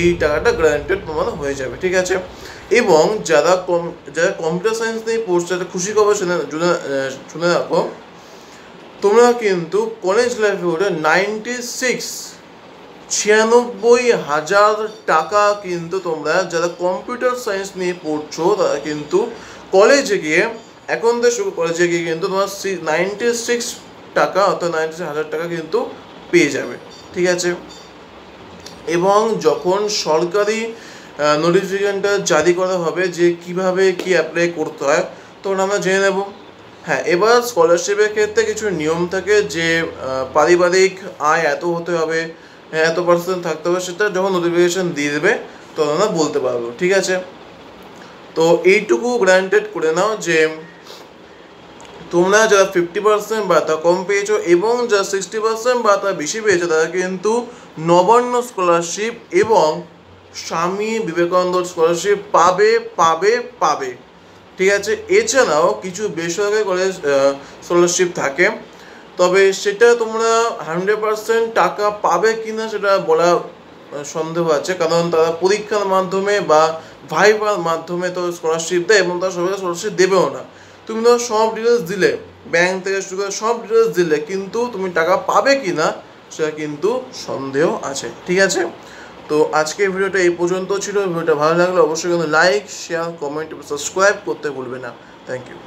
এই টাকাটা গ্যারান্টেড তোমার হয়ে যাবে, ঠিক আছে। এবং যারা কম্পিউটার সায়েন্স নিয়ে পড়ছে, একটা খুশি খবর শুনে রাখো, তোমরা কিন্তু কলেজ লাইফে ওটা 96,000 টাকা কিন্তু তোমরা যারা কম্পিউটার সায়েন্স নিয়ে পড়ছো তারা কিন্তু কলেজে গিয়ে, এখন তো কলেজে গিয়ে কিন্তু তোমার 96 টাকা অর্থাৎ 96,000 টাকা কিন্তু পেয়ে যাবে, ঠিক আছে। এবং যখন সরকারি নোটিফিকেশনটা জারি করা হবে যে কিভাবে কি অ্যাপ্লাই করতে হয়, তখন আমরা জেনে নেব। হ্যাঁ, এবার স্কলারশিপের ক্ষেত্রে কিছু নিয়ম থাকে যে পারিবারিক আয় এত হতে হবে, এত পার্সেন্ট থাকতে হবে, সেটা যখন নোটিফিকেশন দিয়ে দেবে তখন আমরা বলতে পারবো, ঠিক আছে। তো এইটুকু গ্রান্টেড করে নাও যে তোমরা যারা 50% বা তা কম পেয়েছো এবং যারা 60% বা তা বেশি পেয়েছো তারা কিন্তু নবান্ন স্কলারশিপ এবং স্বামী বিবেকানন্দ স্কলারশিপ পাবে পাবে পাবে, ঠিক আছে। এছাড়াও কিছু বেসরকারি কলেজ স্কলারশিপ থাকে, তবে সেটা তোমরা 100% টাকা পাবে কিনা সেটা বলা সন্দেহ আছে, কারণ তারা পরীক্ষার মাধ্যমে বা ভাইবার মাধ্যমে তো স্কলারশিপ দেয় এবং তারা সবাইকে স্কলারশিপ দেবেও না। তুমি তো সব ডিটেলস দিলে, ব্যাংক থেকে শুরু করে সব ডিটেলস দিলে, কিন্তু তুমি টাকা পাবে কি না সেটা কিন্তু সন্দেহ আছে, ঠিক আছে। তো আজকের ভিডিওটা এই পর্যন্ত ছিল। ভিডিওটা ভালো লাগলে অবশ্যই কিন্তু লাইক, শেয়ার, কমেন্ট এবং সাবস্ক্রাইব করতে ভুলবে না। Thank you.